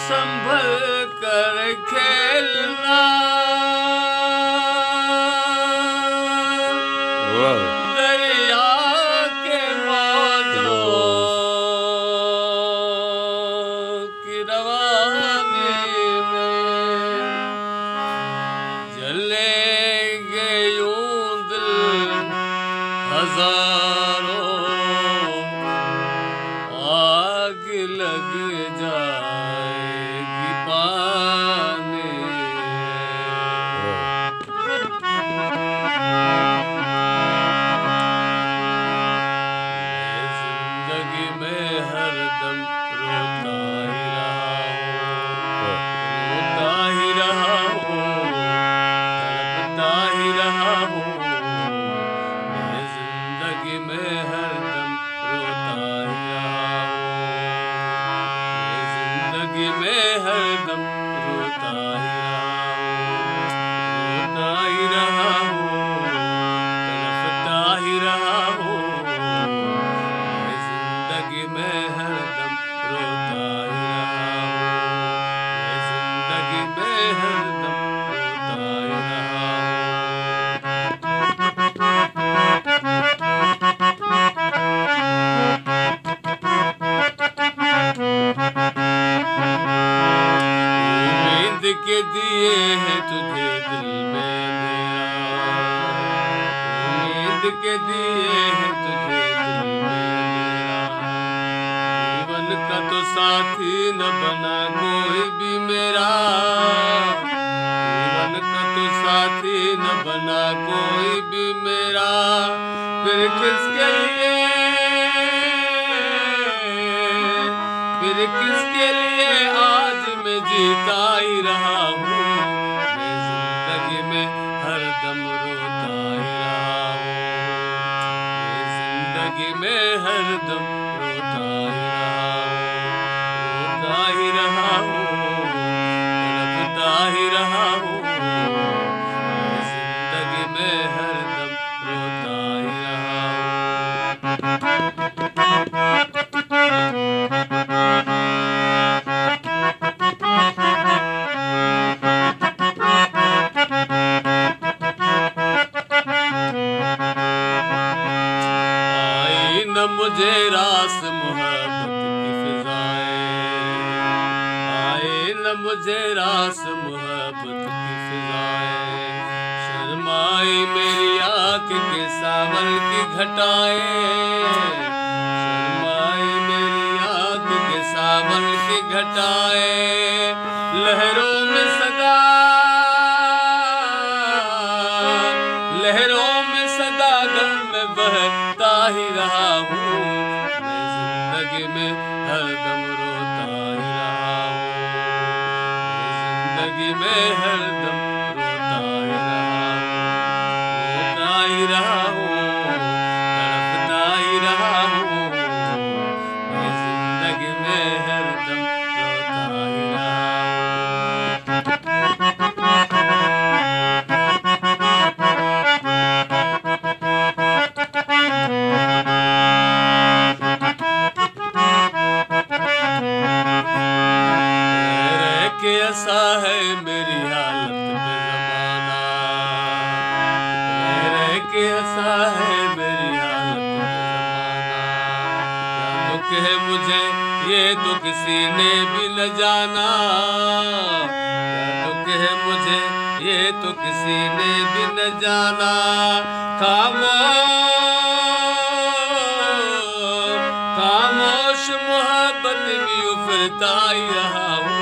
संभल कर खेलना, दरिया के मौजों की रवानी में जलेंगे यूं दिल हजारों, आग लग जाएगी पानी। मैं जिंदगी में हरदम रोता ही रहा हूँ, रोता ही रहा हूँ, तड़पता ही रहा हूँ। मैं जिंदगी में हरदम रोता ही रहा हूँ, मैं जिंदगी में हरदम रोता ही रहा हूँ, रोता ही रहा हूँ, तड़पता ही रहा हूँ। मैं जिंदगी में हरदम रोता ही रहा हूँ, मैं जिंदगी में हरदम रोता ही रहा हूँ। उम्मीद के दिए हैं तुझे दिल में मेरा, उम्मीद के दिए हैं तुझे दिल में मेरा। जीवन का तो साथी न बना कोई भी मेरा, जीवन का तो साथी न बना कोई भी मेरा। फिर किसके लिए, फिर किसके लिए आज मैं जीता ही रहा हूँ। मैं जिंदगी में हरदम रोता ही रहा हूँ, मैं जिंदगी में हरदम रोता ही रहा हूँ, रोता ही रहा हूँ, तड़पता ही रहा हूँ। मैं जिंदगी में हरदम रोता ही रहा आई न मुझे रास मोहब्बत की फिजाएं, आए न मुझे रास मोहब्बत की फिजाएं। शर्माई मेरी आँख के सावन की घटाएं, शर्माई मेरी आँख के सावन की घटाएं। लहरों में सदा, लहरों में सदा गम में बहता ही रहा हूँ। मैं जिंदगी में हरदम रोता ही रहा हूँ, मैं जिंदगी में हरदम रोता ही रहा हूँ, रोता ही रहा हूँ, तड़पता ही रहा हूँ। मैं जिंदगी में हरदम रोता ही रहा के ऐसा है मेरी हालत पे जमाना, रह के ऐसा है मेरी हालत पे जमाना। क्या दुख है मुझे ये तो किसी ने भी न जाना, क्या दुख है मुझे ये तो किसी ने भी न जाना। खामोश मोहब्बत में फिरता ही रहा हूँ,